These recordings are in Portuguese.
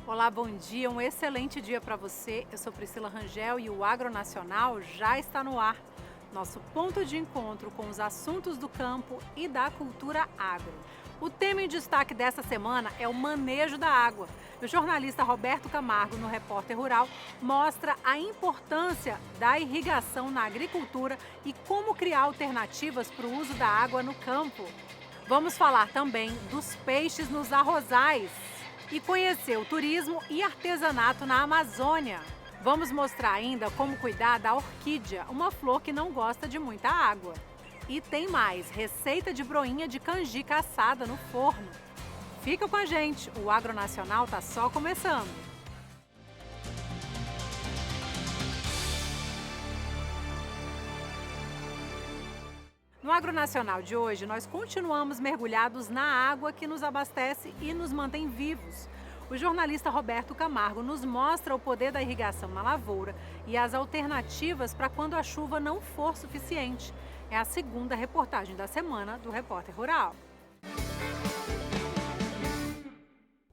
Olá, bom dia, um excelente dia para você. Eu sou Priscila Rangel e o Agronacional já está no ar. Nosso ponto de encontro com os assuntos do campo e da cultura agro. O tema em destaque dessa semana é o manejo da água. O jornalista Roberto Camargo, no Repórter Rural, mostra a importância da irrigação na agricultura e como criar alternativas para o uso da água no campo. Vamos falar também dos peixes nos arrozais e conhecer o turismo e artesanato na Amazônia. Vamos mostrar ainda como cuidar da orquídea, uma flor que não gosta de muita água. E tem mais, receita de broinha de canjica assada no forno. Fica com a gente, o Agronacional está só começando. No Agronacional de hoje, nós continuamos mergulhados na água que nos abastece e nos mantém vivos. O jornalista Roberto Camargo nos mostra o poder da irrigação na lavoura e as alternativas para quando a chuva não for suficiente. É a segunda reportagem da semana do Repórter Rural.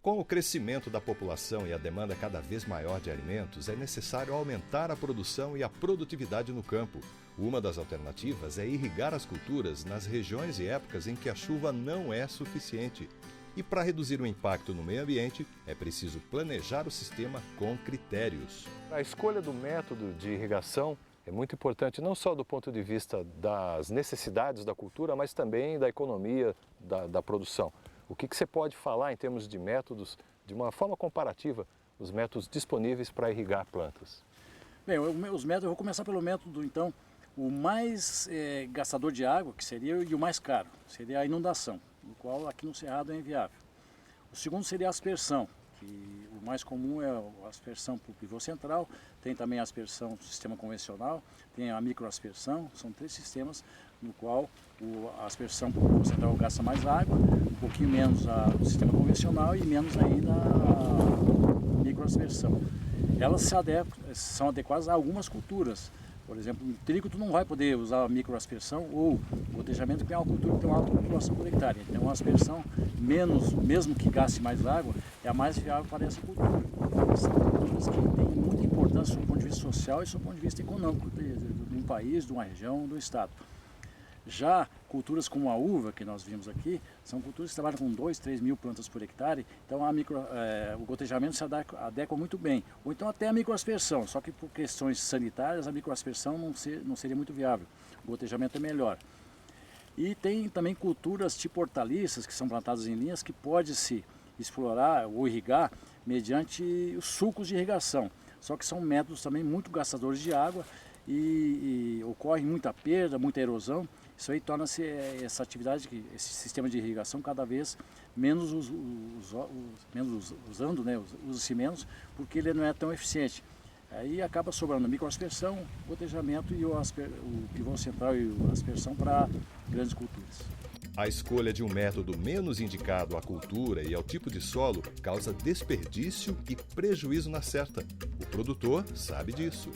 Com o crescimento da população e a demanda cada vez maior de alimentos, é necessário aumentar a produção e a produtividade no campo. Uma das alternativas é irrigar as culturas nas regiões e épocas em que a chuva não é suficiente. E para reduzir o impacto no meio ambiente, é preciso planejar o sistema com critérios. A escolha do método de irrigação é muito importante, não só do ponto de vista das necessidades da cultura, mas também da economia da produção. O que você pode falar em termos de métodos, de uma forma comparativa, os métodos disponíveis para irrigar plantas? Bem, os métodos, eu vou começar pelo método, então, o mais gastador de água, que seria, e o mais caro, seria a inundação, no qual aqui no Cerrado é inviável. O segundo seria a aspersão, que o mais comum é a aspersão por pivô central, tem também a aspersão do sistema convencional, tem a microaspersão, são três sistemas no qual a aspersão por pivô central gasta mais água, um pouquinho menos o sistema convencional e menos ainda a microaspersão. Elas são adequadas a algumas culturas. Por exemplo, no trigo tu não vai poder usar a microaspersão ou gotejamento, que é uma cultura que tem uma alta população por hectare. Então a aspersão, mesmo que gaste mais água, é a mais viável para essa cultura. São culturas que têm muita importância do ponto de vista social e do ponto de vista econômico de um país, de uma região, do estado. Já culturas como a uva, que nós vimos aqui, são culturas que trabalham com 2, 3 mil plantas por hectare, então o gotejamento se adequa muito bem. Ou então até a microaspersão, só que por questões sanitárias a microaspersão não seria muito viável, o gotejamento é melhor. E tem também culturas tipo hortaliças, que são plantadas em linhas, que pode-se explorar ou irrigar mediante os sulcos de irrigação, só que são métodos também muito gastadores de água e ocorre muita perda, muita erosão. Isso aí torna-se essa atividade, esse sistema de irrigação cada vez menos usando, né, usa-se menos, porque ele não é tão eficiente. Aí acaba sobrando a microaspersão, o gotejamento e o pivô central e a aspersão para grandes culturas. A escolha de um método menos indicado à cultura e ao tipo de solo causa desperdício e prejuízo na certa. O produtor sabe disso.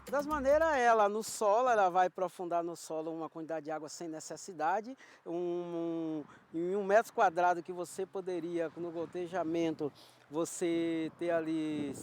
Das maneiras, ela no solo, ela vai aprofundar no solo uma quantidade de água sem necessidade. Em 1 metro quadrado que você poderia, no gotejamento, você ter ali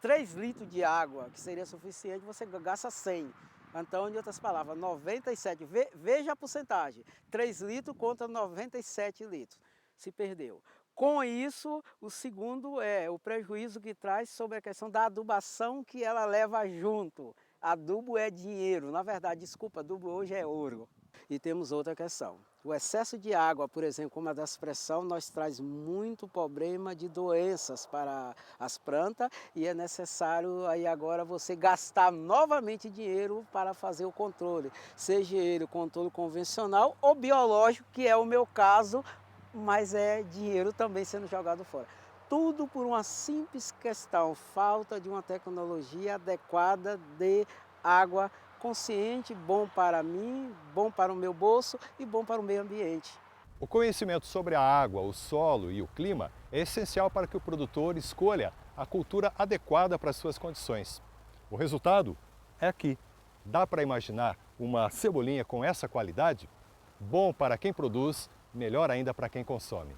3 litros de água, que seria suficiente, você gasta 100. Então, de outras palavras, 97, veja a porcentagem, 3 litros contra 97 litros, se perdeu. Com isso, o segundo é o prejuízo que traz sobre a questão da adubação que ela leva junto. Adubo é dinheiro, na verdade, desculpa, adubo hoje é ouro. E temos outra questão. O excesso de água, por exemplo, como a da aspersão, nós traz muito problema de doenças para as plantas e é necessário aí agora você gastar novamente dinheiro para fazer o controle. Seja ele o controle convencional ou biológico, que é o meu caso, mas é dinheiro também sendo jogado fora. Tudo por uma simples questão, falta de uma tecnologia adequada de água consciente, bom para mim, bom para o meu bolso e bom para o meio ambiente. O conhecimento sobre a água, o solo e o clima é essencial para que o produtor escolha a cultura adequada para as suas condições. O resultado é aqui. Dá para imaginar uma cebolinha com essa qualidade? Bom para quem produz, melhor ainda para quem consome.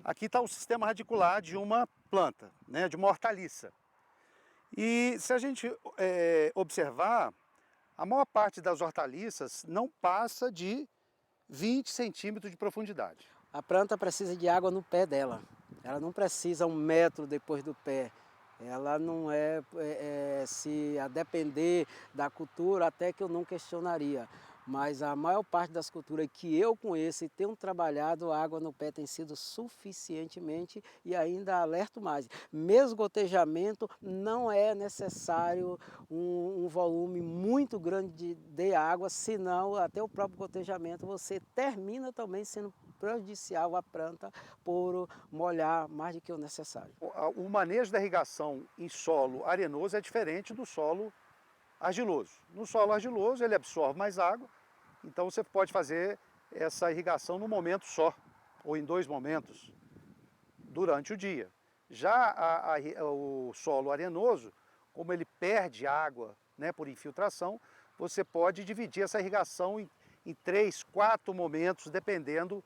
Aqui está o sistema radicular de uma planta, né, de uma hortaliça. E se a gente observar, a maior parte das hortaliças não passa de 20 centímetros de profundidade. A planta precisa de água no pé dela. Ela não precisa 1 metro depois do pé. Ela não se a depender da cultura, até que eu não questionaria. Mas a maior parte das culturas que eu conheço e tenho trabalhado, a água no pé tem sido suficientemente, e ainda alerto mais. Mesmo gotejamento, não é necessário um volume muito grande de água, senão até o próprio gotejamento você termina também sendo prejudicial à planta por molhar mais do que o necessário. O manejo da irrigação em solo arenoso é diferente do solo argiloso. No solo argiloso ele absorve mais água, então você pode fazer essa irrigação num momento só, ou em 2 momentos, durante o dia. Já o solo arenoso, como ele perde água, né, por infiltração, você pode dividir essa irrigação em 3, 4 momentos, dependendo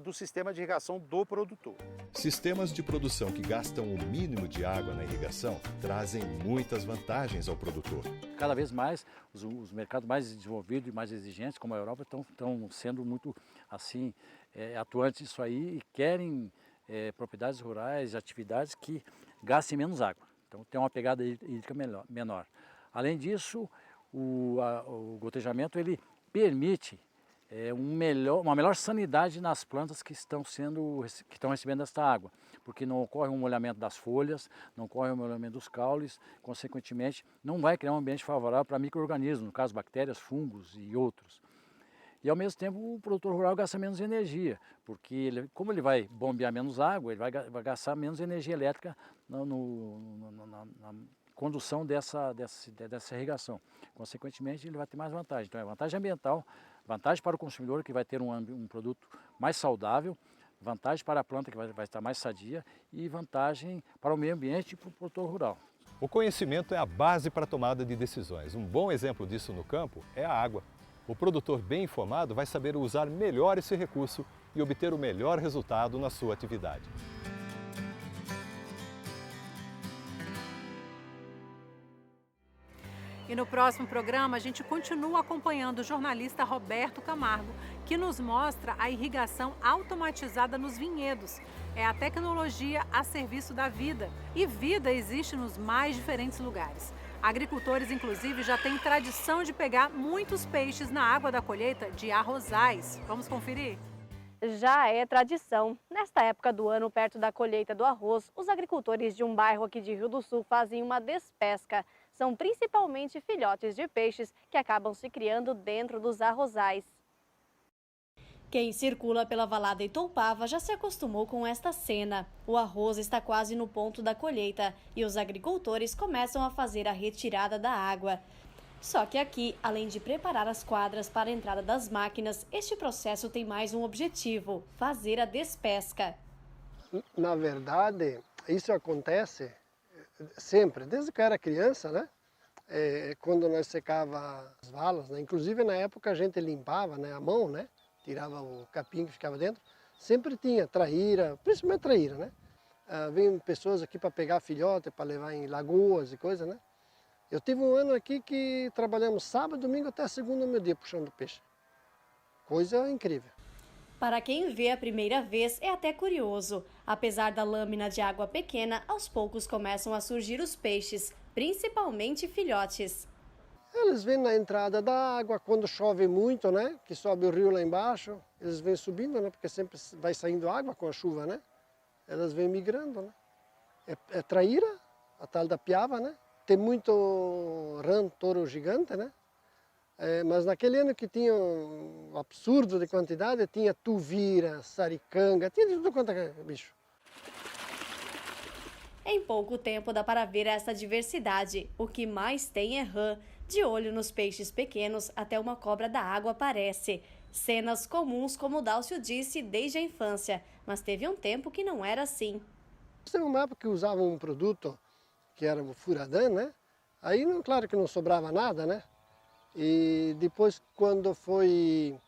do sistema de irrigação do produtor. Sistemas de produção que gastam o mínimo de água na irrigação trazem muitas vantagens ao produtor. Cada vez mais, os mercados mais desenvolvidos e mais exigentes, como a Europa, estão sendo muito assim, atuantes nisso aí e querem propriedades rurais, atividades que gastem menos água. Então tem uma pegada hídrica menor. Além disso, o gotejamento ele permite uma melhor sanidade nas plantas que estão recebendo esta água, porque não ocorre um molhamento das folhas, não ocorre um molhamento dos caules, consequentemente não vai criar um ambiente favorável para micro-organismos, no caso bactérias, fungos e outros. E ao mesmo tempo o produtor rural gasta menos energia, porque como ele vai bombear menos água, ele vai gastar menos energia elétrica na condução dessa irrigação. Consequentemente ele vai ter mais vantagem. Então é vantagem ambiental, vantagem para o consumidor que vai ter um produto mais saudável, vantagem para a planta que vai estar mais sadia e vantagem para o meio ambiente e para o produtor rural. O conhecimento é a base para a tomada de decisões. Um bom exemplo disso no campo é a água. O produtor bem informado vai saber usar melhor esse recurso e obter o melhor resultado na sua atividade. E no próximo programa a gente continua acompanhando o jornalista Roberto Camargo, que nos mostra a irrigação automatizada nos vinhedos. É a tecnologia a serviço da vida. E vida existe nos mais diferentes lugares. Agricultores, inclusive, já têm tradição de pegar muitos peixes na água da colheita de arrozais. Vamos conferir? Já é tradição. Nesta época do ano, perto da colheita do arroz, os agricultores de um bairro aqui de Rio do Sul fazem uma despesca. São principalmente filhotes de peixes que acabam se criando dentro dos arrozais. Quem circula pela Valada Itoupava já se acostumou com esta cena. O arroz está quase no ponto da colheita e os agricultores começam a fazer a retirada da água. Só que aqui, além de preparar as quadras para a entrada das máquinas, este processo tem mais um objetivo: fazer a despesca. Na verdade, isso acontece sempre, desde que eu era criança, né? Quando nós secava as valas, né? Inclusive na época a gente limpava, né, a mão, né? Tirava o capim que ficava dentro, sempre tinha traíra, principalmente traíra, né? Vêm pessoas aqui para pegar filhote, para levar em lagoas e coisa, né? Eu tive um ano aqui que trabalhamos sábado, domingo até segunda, meu dia, puxando peixe. Coisa incrível. Para quem vê a primeira vez, é até curioso. Apesar da lâmina de água pequena, aos poucos começam a surgir os peixes, principalmente filhotes. Eles vêm na entrada da água, quando chove muito, né? Que sobe o rio lá embaixo, eles vêm subindo, né? Porque sempre vai saindo água com a chuva, né? Elas vêm migrando, né? É traíra, a tal da piava, né? Tem muito rã, touro gigante, né? Mas naquele ano que tinha um absurdo de quantidade, tinha tuvira, saricanga, tinha de tudo quanto é bicho. Em pouco tempo dá para ver essa diversidade. O que mais tem é rã. De olho nos peixes pequenos, até uma cobra da água aparece. Cenas comuns, como o Dálcio disse, desde a infância. Mas teve um tempo que não era assim. Teve uma época que usavam um produto que era o furadã, né? Aí, claro que não sobrava nada, né? E depois, quando foi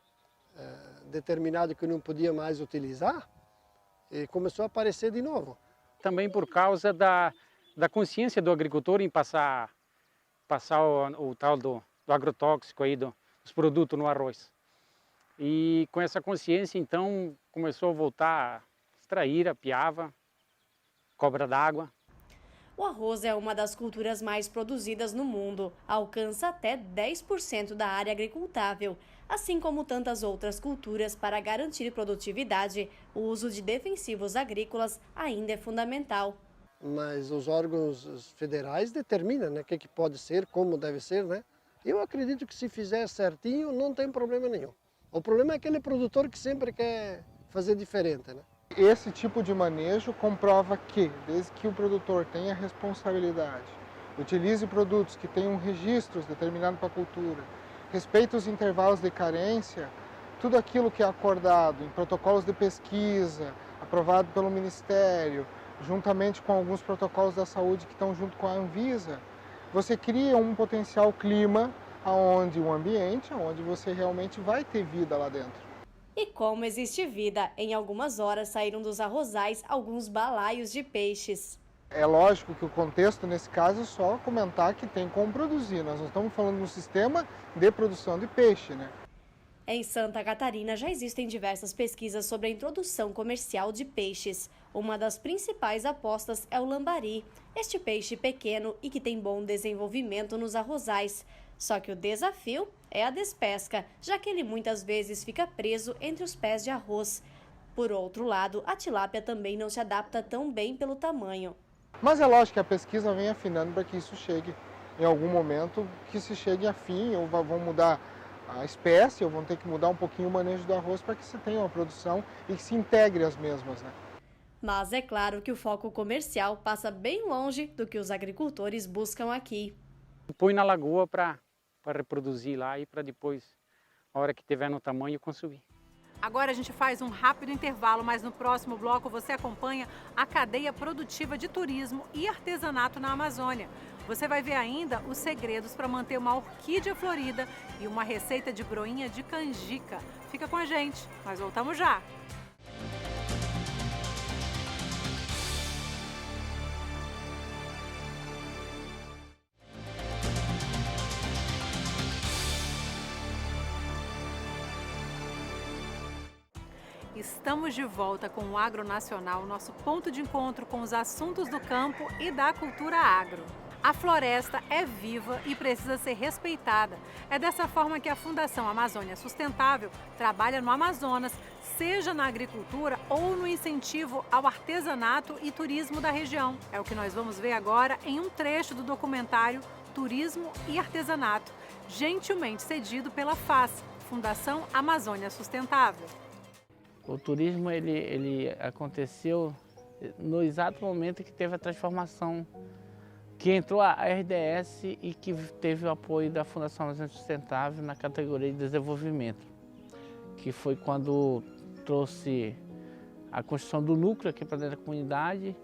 determinado que não podia mais utilizar, e começou a aparecer de novo. Também por causa da consciência do agricultor em passar o tal do agrotóxico aí dos produtos no arroz. E com essa consciência, então, começou a voltar a extrair a piava, cobra d'água. O arroz é uma das culturas mais produzidas no mundo, alcança até 10% da área agricultável. Assim como tantas outras culturas, para garantir produtividade, o uso de defensivos agrícolas ainda é fundamental. Mas os órgãos federais determinam, né, o que pode ser, como deve ser, né? Eu acredito que se fizer certinho não tem problema nenhum. O problema é aquele produtor que sempre quer fazer diferente, né? Esse tipo de manejo comprova que, desde que o produtor tenha responsabilidade, utilize produtos que tenham registros determinados para a cultura, respeite os intervalos de carência, tudo aquilo que é acordado em protocolos de pesquisa, aprovado pelo Ministério, juntamente com alguns protocolos da saúde que estão junto com a Anvisa, você cria um potencial clima onde um ambiente onde você realmente vai ter vida lá dentro. E como existe vida, em algumas horas saíram dos arrozais alguns balaios de peixes. É lógico que o contexto, nesse caso, é só comentar que tem como produzir. Nós não estamos falando de um sistema de produção de peixe, né? Em Santa Catarina já existem diversas pesquisas sobre a introdução comercial de peixes. Uma das principais apostas é o lambari, este peixe pequeno e que tem bom desenvolvimento nos arrozais. Só que o desafio é a despesca, já que ele muitas vezes fica preso entre os pés de arroz. Por outro lado, a tilápia também não se adapta tão bem pelo tamanho. Mas é lógico que a pesquisa vem afinando para que isso chegue em algum momento, que se chegue a fim, ou vão mudar a espécie, ou vão ter que mudar um pouquinho o manejo do arroz para que se tenha uma produção e que se integre as mesmas, né? Mas é claro que o foco comercial passa bem longe do que os agricultores buscam aqui. Põe na lagoa para reproduzir lá e para depois, a hora que tiver no tamanho, consumir. Agora a gente faz um rápido intervalo, mas no próximo bloco você acompanha a cadeia produtiva de turismo e artesanato na Amazônia. Você vai ver ainda os segredos para manter uma orquídea florida e uma receita de broinha de canjica. Fica com a gente, nós voltamos já! Estamos de volta com o Agro Nacional, nosso ponto de encontro com os assuntos do campo e da cultura agro. A floresta é viva e precisa ser respeitada. É dessa forma que a Fundação Amazônia Sustentável trabalha no Amazonas, seja na agricultura ou no incentivo ao artesanato e turismo da região. É o que nós vamos ver agora em um trecho do documentário Turismo e Artesanato, gentilmente cedido pela FAS, Fundação Amazônia Sustentável. O turismo ele aconteceu no exato momento que teve a transformação, que entrou a RDS e que teve o apoio da Fundação Amazônia Sustentável na categoria de desenvolvimento, que foi quando trouxe a construção do núcleo aqui para dentro da comunidade.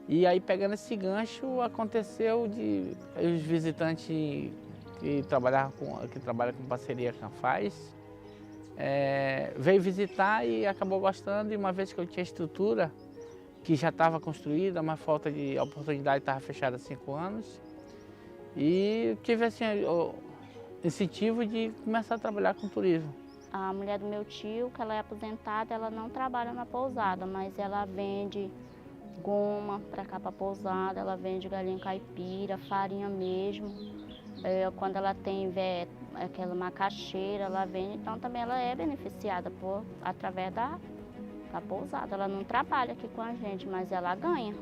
E aí, pegando esse gancho, aconteceu de os visitantes que trabalham com parceria com a FAS, veio visitar e acabou gostando, e uma vez que eu tinha estrutura, que já estava construída, mas falta de oportunidade, estava fechada há 5 anos, e tive assim, o incentivo de começar a trabalhar com turismo. A mulher do meu tio, que ela é aposentada, ela não trabalha na pousada, mas ela vende goma para cá para pousada, ela vende galinha caipira, farinha mesmo. Quando ela tem aquela macaxeira, ela vende, então também ela é beneficiada através da pousada. Ela não trabalha aqui com a gente, mas ela ganha.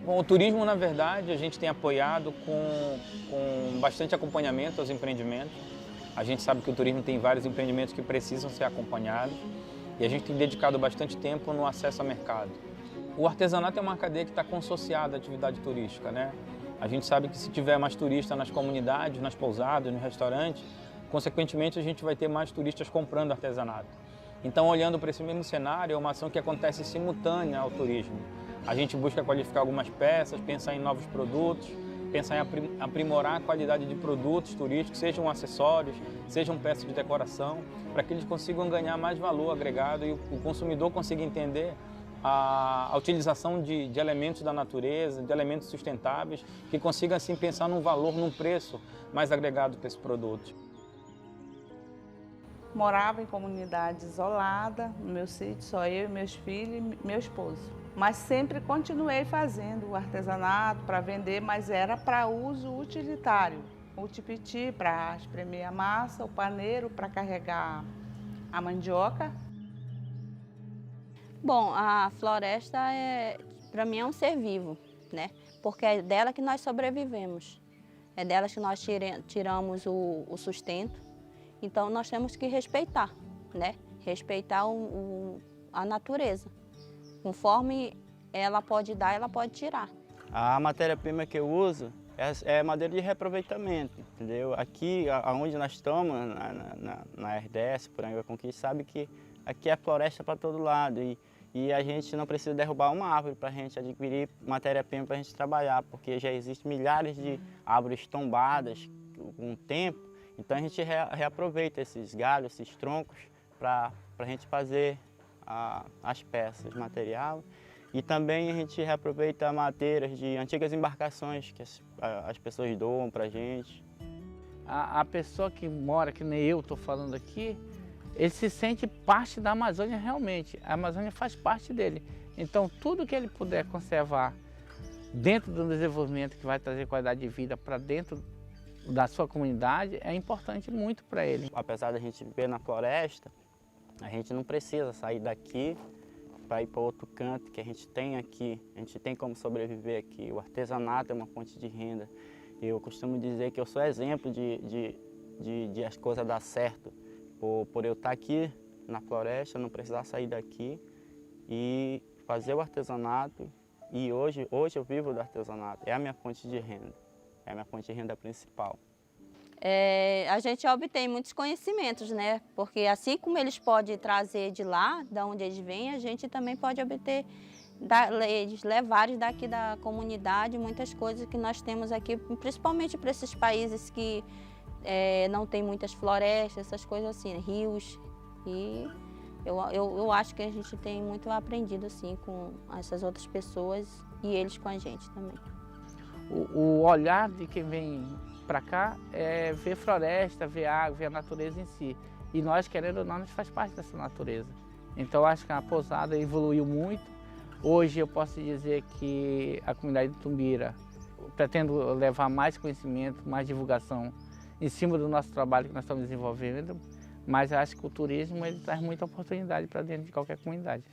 Bom, o turismo, na verdade, a gente tem apoiado com bastante acompanhamento aos empreendimentos. A gente sabe que o turismo tem vários empreendimentos que precisam ser acompanhados e a gente tem dedicado bastante tempo no acesso ao mercado. O artesanato é uma cadeia que está consociada à atividade turística, né? A gente sabe que se tiver mais turistas nas comunidades, nas pousadas, no restaurante, consequentemente a gente vai ter mais turistas comprando artesanato. Então, olhando para esse mesmo cenário, é uma ação que acontece simultânea ao turismo. A gente busca qualificar algumas peças, pensar em novos produtos pensar em aprimorar a qualidade de produtos turísticos, sejam acessórios, sejam peças de decoração, para que eles consigam ganhar mais valor agregado e o consumidor consiga entender a utilização de elementos da natureza, de elementos sustentáveis, que consiga assim pensar num valor, num preço mais agregado para esse produto. Morava em comunidade isolada, no meu sítio, só eu, meus filhos e meu esposo. Mas sempre continuei fazendo o artesanato para vender, mas era para uso utilitário. O tipiti para espremer a massa, o paneiro para carregar a mandioca. Bom, a floresta para mim é um ser vivo, né? Porque é dela que nós sobrevivemos. É dela que nós tiramos o sustento. Então nós temos que respeitar, né? Respeitar a natureza. Conforme ela pode dar, ela pode tirar. A matéria-prima que eu uso é madeira de reaproveitamento, entendeu? Aqui, onde nós estamos, na RDS, por Anhanguera Conquista, sabe que aqui é floresta para todo lado e a gente não precisa derrubar uma árvore para a gente adquirir matéria-prima para a gente trabalhar, porque já existem milhares de árvores tombadas com o tempo, então a gente reaproveita esses galhos, esses troncos, para a gente fazer as peças, material. E também a gente reaproveita madeiras de antigas embarcações que as pessoas doam para a gente. A pessoa que mora, que nem eu estou falando aqui, ele se sente parte da Amazônia realmente. A Amazônia faz parte dele. Então tudo que ele puder conservar dentro do desenvolvimento que vai trazer qualidade de vida para dentro da sua comunidade é importante muito para ele. Apesar da gente viver na floresta, a gente não precisa sair daqui para ir para outro canto que a gente tem aqui. A gente tem como sobreviver aqui. O artesanato é uma fonte de renda. Eu costumo dizer que eu sou exemplo de as coisas dar certo. Por eu estar aqui na floresta, não precisar sair daqui e fazer o artesanato. E hoje eu vivo do artesanato. É a minha fonte de renda. É a minha fonte de renda principal. A gente obtém muitos conhecimentos, né? Porque assim como eles podem trazer de lá, da onde eles vêm, a gente também pode obter, eles levarem daqui da comunidade muitas coisas que nós temos aqui, principalmente para esses países que não tem muitas florestas, essas coisas assim, rios. E eu acho que a gente tem muito aprendido assim com essas outras pessoas e eles com a gente também. O olhar de quem vem para cá é ver floresta, ver água, ver a natureza em si. E nós, querendo ou não, nós faz parte dessa natureza. Então acho que a pousada evoluiu muito. Hoje eu posso dizer que a comunidade de Tumbira pretende levar mais conhecimento, mais divulgação em cima do nosso trabalho que nós estamos desenvolvendo, mas acho que o turismo ele traz muita oportunidade para dentro de qualquer comunidade.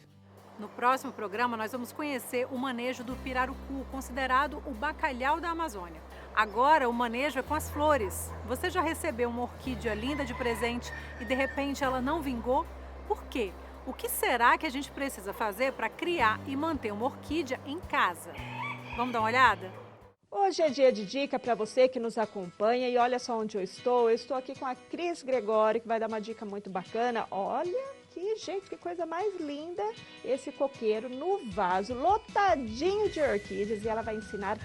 No próximo programa, nós vamos conhecer o manejo do pirarucu, considerado o bacalhau da Amazônia. Agora, o manejo é com as flores. Você já recebeu uma orquídea linda de presente e, de repente, ela não vingou? Por quê? O que será que a gente precisa fazer para criar e manter uma orquídea em casa? Vamos dar uma olhada? Hoje é dia de dica para você que nos acompanha e olha só onde eu estou. Eu estou aqui com a Cris Gregório, que vai dar uma dica muito bacana. Olha que gente, que coisa mais linda esse coqueiro no vaso, lotadinho de orquídeas. E ela vai ensinar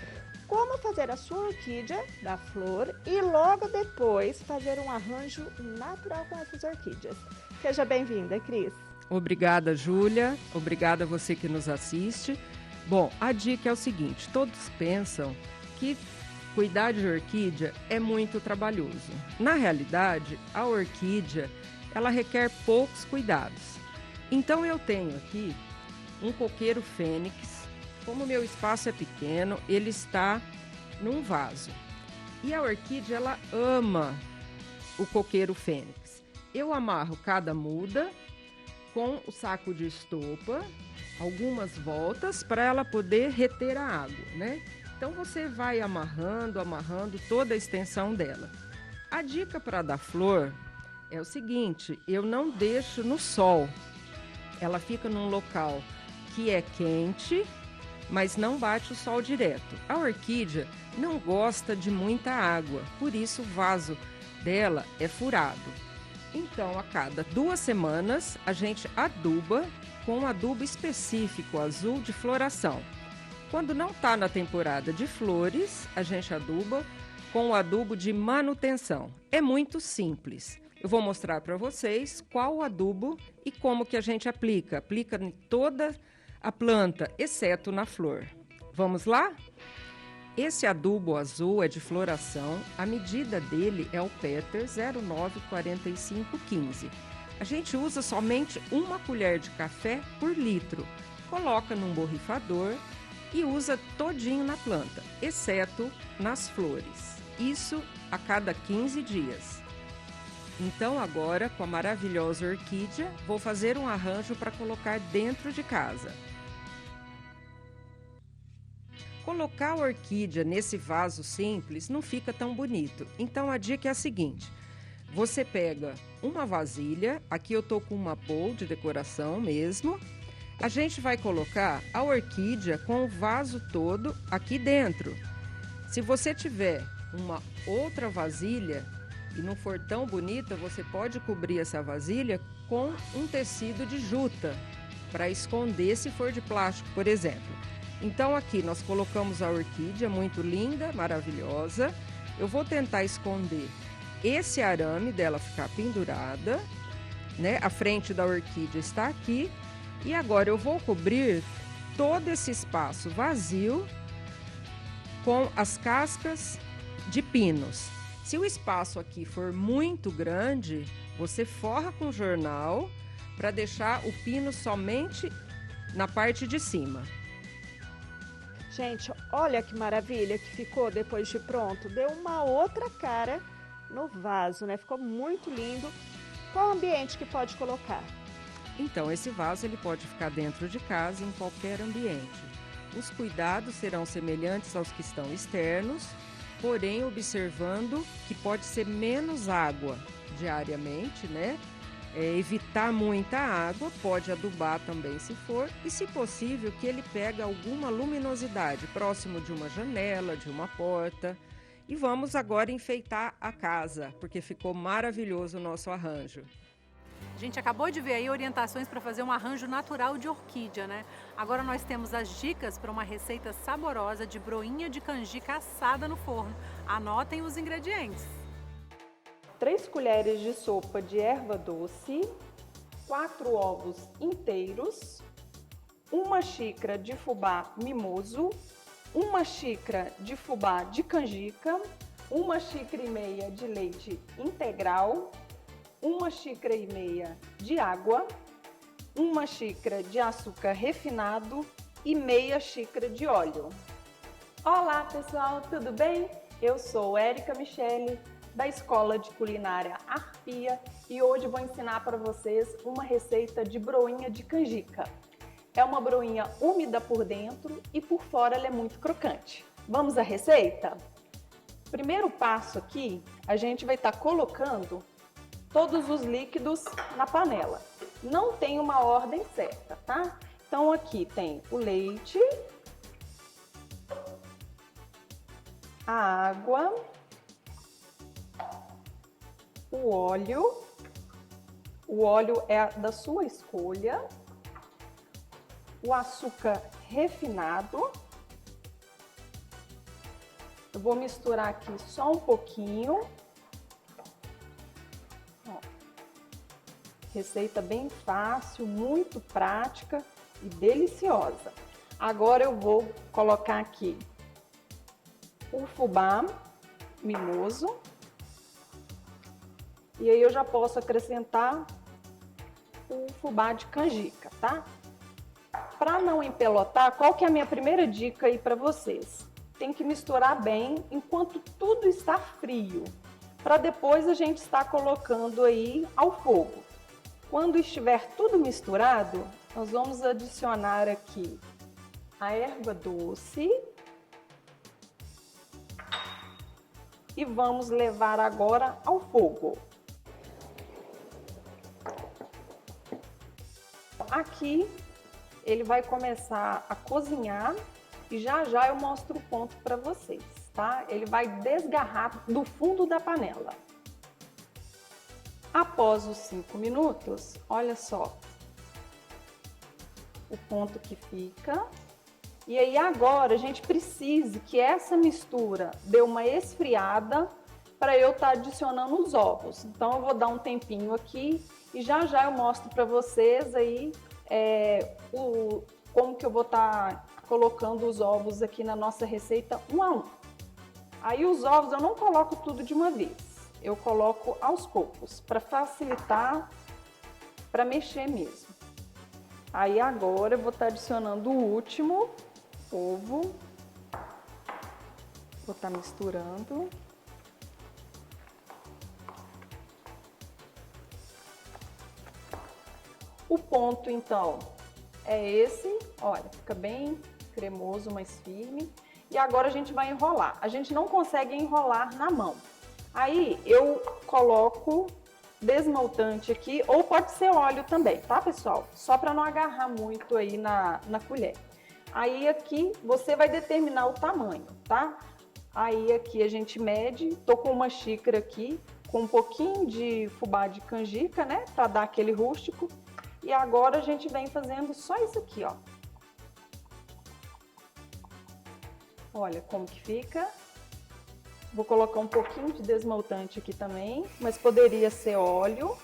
como fazer a sua orquídea da flor e logo depois fazer um arranjo natural com essas orquídeas. Seja bem-vinda, Cris. Obrigada, Júlia. Obrigada a você que nos assiste. Bom, a dica é o seguinte, todos pensam que cuidar de orquídea é muito trabalhoso. Na realidade, a orquídea, ela requer poucos cuidados. Então eu tenho aqui um coqueiro fênix. Como o meu espaço é pequeno, ele está num vaso. E a orquídea, ela ama o coqueiro fênix. Eu amarro cada muda com o saco de estopa, algumas voltas, para ela poder reter a água, né? Então você vai amarrando toda a extensão dela. A dica para dar flor é o seguinte, eu não deixo no sol. Ela fica num local que é quente, mas não bate o sol direto. A orquídea não gosta de muita água, por isso o vaso dela é furado. Então, a cada 2 semanas, a gente aduba com um adubo específico azul de floração. Quando não está na temporada de flores, a gente aduba com o adubo de manutenção. É muito simples. Eu vou mostrar para vocês qual o adubo e como que a gente aplica. Aplica em toda a planta, exceto na flor. Vamos lá? Esse adubo azul é de floração. A medida dele é o Peter 094515. A gente usa somente 1 colher de café por litro. Coloca num borrifador e usa todinho na planta, exceto nas flores. Isso a cada 15 dias. Então agora, com a maravilhosa orquídea, vou fazer um arranjo para colocar dentro de casa. Colocar a orquídea nesse vaso simples não fica tão bonito. Então a dica é a seguinte: você pega uma vasilha, aqui eu tô com uma bowl de decoração mesmo. A gente vai colocar a orquídea com o vaso todo aqui dentro. Se você tiver uma outra vasilha e não for tão bonita, você pode cobrir essa vasilha com um tecido de juta para esconder se for de plástico, por exemplo. Então aqui nós colocamos a orquídea muito linda, maravilhosa. Eu vou tentar esconder esse arame dela ficar pendurada, né? A frente da orquídea está aqui. E agora eu vou cobrir todo esse espaço vazio com as cascas de pinos. Se o espaço aqui for muito grande, você forra com jornal para deixar o pino somente na parte de cima. Gente, olha que maravilha que ficou depois de pronto. Deu uma outra cara no vaso, né? Ficou muito lindo. Qual ambiente que pode colocar? Então, esse vaso ele pode ficar dentro de casa, em qualquer ambiente. Os cuidados serão semelhantes aos que estão externos, porém observando que pode ser menos água diariamente, né? Evitar muita água, pode adubar também se for, e se possível que ele pegue alguma luminosidade próximo de uma janela, de uma porta. E vamos agora enfeitar a casa, porque ficou maravilhoso o nosso arranjo. A gente acabou de ver aí orientações para fazer um arranjo natural de orquídea, né? Agora nós temos as dicas para uma receita saborosa de broinha de canjica assada no forno. Anotem os ingredientes. 3 colheres de sopa de erva doce, 4 ovos inteiros, 1 xícara de fubá mimoso, 1 xícara de fubá de canjica, 1,5 xícaras de leite integral, 1,5 xícaras de água, 1 xícara de açúcar refinado e meia xícara de óleo. Olá pessoal, tudo bem? Eu sou Érica Michele, da Escola de Culinária Arpia, e hoje vou ensinar para vocês uma receita de broinha de canjica. É uma broinha úmida por dentro e por fora ela é muito crocante. Vamos à receita? Primeiro passo aqui, a gente vai estar colocando todos os líquidos na panela. Não tem uma ordem certa, tá? Então aqui tem o leite, a água, o óleo é da sua escolha, o açúcar refinado. Eu vou misturar aqui só um pouquinho. Receita bem fácil, muito prática e deliciosa. Agora eu vou colocar aqui o fubá mimoso. E aí eu já posso acrescentar o fubá de canjica, tá? Para não empelotar, qual que é a minha primeira dica aí para vocês? Tem que misturar bem enquanto tudo está frio, para depois a gente estar colocando aí ao fogo. Quando estiver tudo misturado, nós vamos adicionar aqui a erva doce e vamos levar agora ao fogo. Aqui ele vai começar a cozinhar e já já eu mostro o ponto para vocês, tá? Ele vai desgarrar do fundo da panela. Após os 5 minutos, olha só o ponto que fica. E aí agora a gente precisa que essa mistura dê uma esfriada para eu estar adicionando os ovos. Então eu vou dar um tempinho aqui e já já eu mostro para vocês aí como que eu vou estar colocando os ovos aqui na nossa receita um a um. Aí os ovos eu não coloco tudo de uma vez, eu coloco aos poucos para facilitar, para mexer mesmo. Aí agora eu vou estar adicionando o último ovo, vou estar misturando. O ponto então é esse, olha, fica bem cremoso, mais firme. E agora a gente vai enrolar. A gente não consegue enrolar na mão. Aí eu coloco desmaltante aqui, ou pode ser óleo também, tá, pessoal? Só para não agarrar muito aí na colher. Aí aqui você vai determinar o tamanho, tá? Aí aqui a gente mede, tô com uma xícara aqui, com um pouquinho de fubá de canjica, né? Para dar aquele rústico. E agora a gente vem fazendo só isso aqui, ó. Olha como que fica. Vou colocar um pouquinho de desmaltante aqui também, mas poderia ser óleo.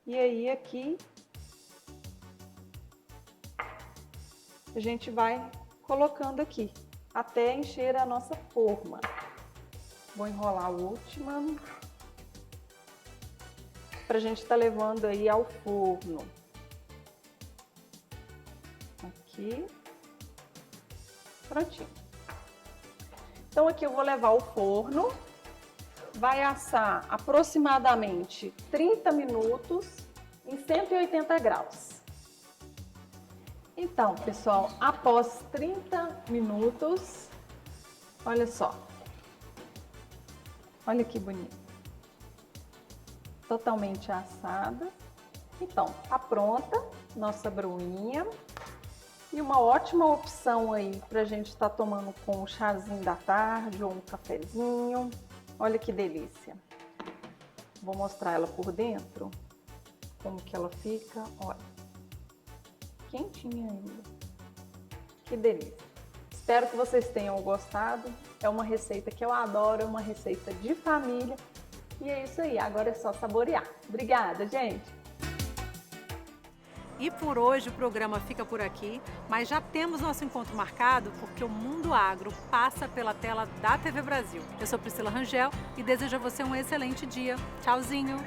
E aí aqui a gente vai colocando aqui até encher a nossa forma. Vou enrolar a última pra gente estar levando aí ao forno. Aqui. Prontinho. Então aqui eu vou levar ao forno, vai assar aproximadamente 30 minutos em 180 graus. Então, pessoal, após 30 minutos, olha só. Olha que bonito. Totalmente assada. Então, tá pronta nossa broinha. E uma ótima opção aí pra gente estar tomando com um chazinho da tarde ou um cafezinho. Olha que delícia. Vou mostrar ela por dentro, como que ela fica, olha. Quentinha ainda. Que delícia. Espero que vocês tenham gostado. É uma receita que eu adoro, é uma receita de família. E é isso aí, agora é só saborear. Obrigada, gente! E por hoje o programa fica por aqui, mas já temos nosso encontro marcado porque o Mundo Agro passa pela tela da TV Brasil. Eu sou Priscila Rangel e desejo a você um excelente dia. Tchauzinho!